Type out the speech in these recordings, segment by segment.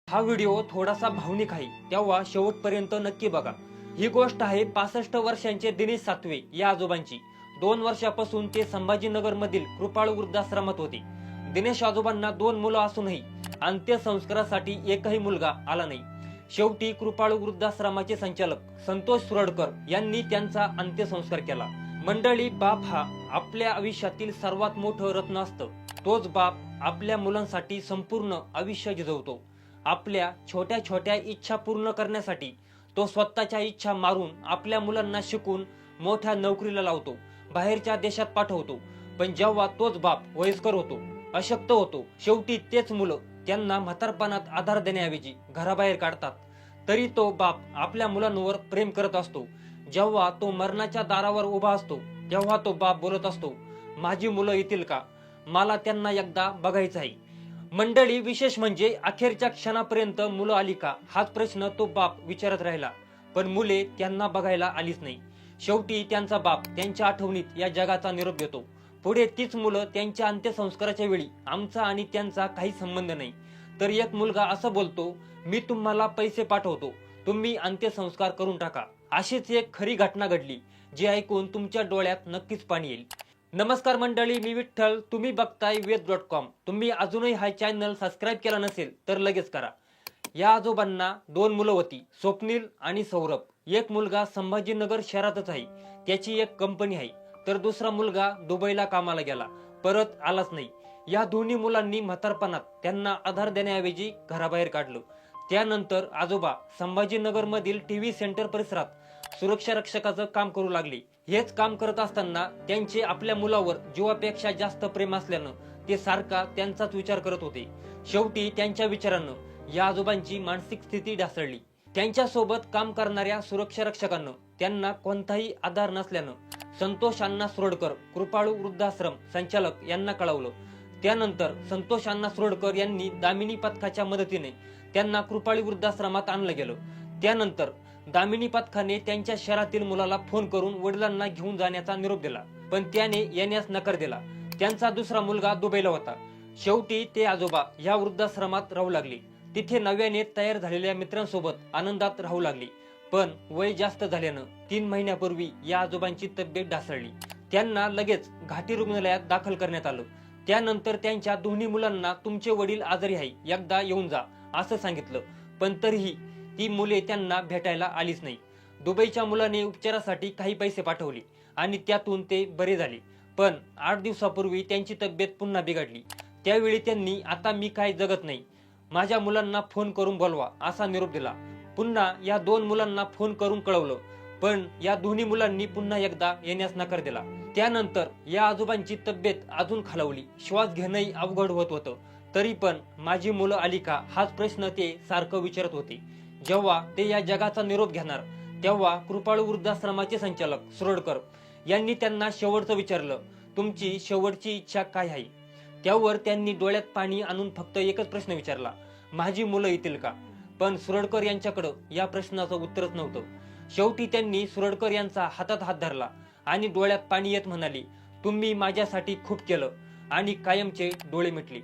हा व्हिडिओ थोडासा भावनिक आहे, तेव्हा शेवटपर्यंत नक्की बघा। ही गोष्ट आहे 65 वर्षांचे दिनेश सातवे या आजोबांची। 2 वर्षापासून ते संभाजीनगर मधील कृपाळू वृद्धाश्रमात होते। दिनेश आजोबांना 2 मुलं असूनही अंत्यसंस्कारासाठी एकही मुलगा आला नाही। शेवटी कृपाळू वृद्धाश्रमाचे संचालक संतोष सुरडकर यांनी त्यांचा अंत्यसंस्कार केला। मंडळी, बाप हा आपल्या आयुष्यातील सर्वात मोठं रत्न असतं। तोच बाप आपल्या मुलांसाठी संपूर्ण आयुष्य झिजवतो। आपल्या छोट्या छोट्या इच्छा पूर्ण करण्यासाठी तो स्वतःच्या इच्छा मारून आपल्या मुलांना शिकून मोठ्या नोकरीला लावतो, बाहेरच्या देशात पाठवतो। पण जेव्हा तोच बाप वयस्कर होतो, अशक्त होतो, शेवटी तेच मुलं त्यांना म्हातारपणात आधार देण्याऐवजी घराबाहेर काढतात। तरी तो बाप आपल्या मुलांवर प्रेम करत असतो। जेव्हा तो मरणाच्या दारावर उभा असतो, तेव्हा तो बाप बोलत असतो, माझी मुलं येतील का? मला त्यांना एकदा बघायचं आहे। मंडळी, विशेष म्हणजे अखेरच्या क्षणापर्यंत मुलं आली का हाच प्रश्न तो बाप विचारत राहिला, पण मुले त्यांना बघायला आलीच नाही। शेवटी त्यांचा बाप त्यांच्या आठवणीत या जगाचा निरोप देतो। पुढे तीच मुलं त्यांच्या अंत्यसंस्काराच्या वेळी आमचा आणि त्यांचा काही संबंध नाही। तर एक मुलगा असं बोलतो, मी तुम्हाला पैसे पाठवतो, तुम्ही अंत्यसंस्कार करून टाका। अशीच एक खरी घटना घडली, जी ऐकून तुमच्या डोळ्यात नक्कीच पाणी येईल। नमस्कार मंडळी, मी विठ्ठल, तुम्ही बघताय वेद.com। तुम्ही अजूनही हा चॅनल सबस्क्राईब केला नसेल तर लगेच करा। या आजोबांना 2 मुलं होती, स्वप्नील आणि सौरभ। एक मुलगा संभाजीनगर शहरातच आहे, त्याची एक कंपनी आहे, तर दुसरा मुलगा दुबईला कामाला गेला, परत आलाच नाही। या दोन्ही मुलांनी म्हातारपणात त्यांना आधार देण्याऐवजी घराबाहेर काढलं। त्यानंतर आजोबा संभाजीनगर मधील टीव्ही सेंटर परिसरात सुरक्षा रक्षकाचं काम करू लागले। हेच काम करत असताना त्यांचे आपल्या मुलावर जीवापेक्षा जास्त प्रेम असल्यानं ते सारखा त्यांचाच विचार करत होते। शेवटी त्यांच्या विचारानं या आजोबांची मानसिक स्थिती ढासळली। त्यांच्या सोबत काम करणाऱ्या सुरक्षा रक्षकांना त्यांना कोणताही आधार नसल्यानं संतोष अण्णा सुरडकर, कृपाळू वृद्धाश्रम संचालक यांना कळवलं। त्यानंतर संतोष अण्णा सुरडकर यांनी दामिनी पथकाच्या मदतीने त्यांना कृपाळू वृद्धाश्रमात आणलं गेलं। त्यानंतर दामिनी पथकाने त्यांच्या शहरातील मुलाला फोन करून वडिलांना घेऊन जाण्याचा निरोप दिला, पण त्याने येण्यास नकार दिला। त्यांचा दुसरा मुलगा दुबईला होता। शेवटी ते आजोबा या वृद्धाश्रमात राहू लागले। तिथे नव्याने तयार झालेल्या मित्रांसोबत आनंदात राहू लागले। पण वय जास्त झाल्यानं 3 महिन्यापूर्वी या आजोबांची तब्येत ढासळली। त्यांना लगेच घाटी रुग्णालयात दाखल करण्यात आलं। त्यानंतर त्यांच्या दोन्ही मुलांना तुमचे वडील आजारी आहे, एकदा येऊन जा असं सांगितलं, पण तरीही ती मुले त्यांना भेटायला आलीच नाही। दुबईच्या मुलाने उपचारासाठी काही पैसे पाठवले आणि त्यातून ते बरे झाले, पण 8 दिवसापूर्वी त्यांची तब्येत पुन्हा बिघडली। त्यावेळी त्यांनी आता मी काय जगत नाही, माझ्या मुलांना फोन करून बोलवा असा निरोप दिला। पुन्हा या 2 मुलांना फोन करून कळवलं, पण या दोन्ही मुलांनी पुन्हा एकदा येण्यास नकार दिला। त्यानंतर या आजोबांची तब्येत अजून खालावली, श्वास घेणंही अवघड होत होतं। तरी पण माझी मुलं आली का हाच प्रश्न ते सारखं विचारत होते। जेव्हा ते या जगाचा निरोप घेणार, तेव्हा कृपाळू वृद्धाश्रमाचे संचालक सुरडकर यांनी त्यांना शेवटचं विचारलं, तुमची शेवटची इच्छा काय आहे? त्यावर त्यांनी डोळ्यात पाणी आणून फक्त एकच प्रश्न विचारला, माझी मुलं येतील का? पण सुरडकर यांच्याकडे या प्रश्नाचं उत्तरच नव्हतं। शेवटी त्यांनी सुरडकर यांचा हातात हात धरला आणि डोळ्यात पाणी येत म्हणाले, तुम्ही माझ्यासाठी खूप केलं, आणि कायमचे डोळे मिटले।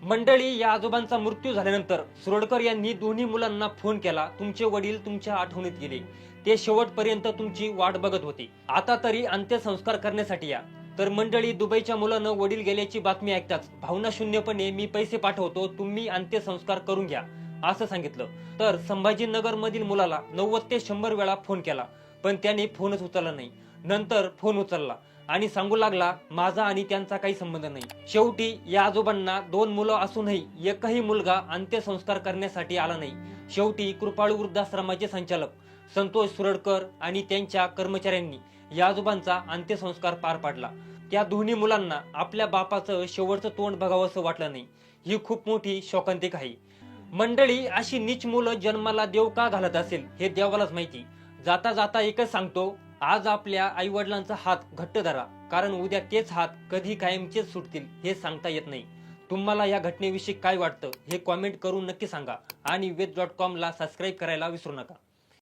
मंडळी, या आजोबांचा मृत्यू झाल्यानंतर सुरडकर यांनी दोन्ही मुलांना फोन केला, तुमचे वडील तुमच्या आठवणीत गेले, ते शेवटपर्यंत तुमची वाट बघत होते, आता तरी अंत्यसंस्कार करण्यासाठी या। तर मंडळी, दुबईच्या मुलानं वडील गेल्याची बातमी ऐकताच भावनाशून्यपणे मी पैसे पाठवतो, तुम्ही अंत्यसंस्कार करून घ्या असं सांगितलं। तर संभाजीनगर मधील मुलाला 90 ते 100 वेळा फोन केला, पण त्याने फोनच उचलला नाही। नंतर फोन उचलला आणि सांगू लागला, माझा आणि त्यांचा काही संबंध नाही। शेवटी या आजोबांना 2 मुलं असूनही एकही मुलगा अंत्यसंस्कार करण्यासाठी आला नाही। शेवटी कृपाळू वृद्धाश्रमाचे संचालक संतोष सुरडकर आणि त्यांच्या कर्मचाऱ्यांनी या आजोबांचा अंत्यसंस्कार पार पाडला। त्या दोन्ही मुलांना आपल्या बापाचं शेवटचं तोंड बघावंसं वाटलं नाही। ही खूप मोठी शोकांतिका आहे। मंडळी, अशी नीच मुलं जन्माला देव का घालत असेल हे देवालाच माहिती। जाता जाता एकच सांगतो, आज आपल्या आई वडिलांचा हात घट्ट धरा, कारण उद्या तेच हात कधी कायमचेच सुटतील हे सांगता येत नाही। तुम्हाला या घटनेविषयी काय वाटतं हे कॉमेंट करून नक्की सांगा, आणि वेद.com ला सबस्क्राईब करायला विसरू नका।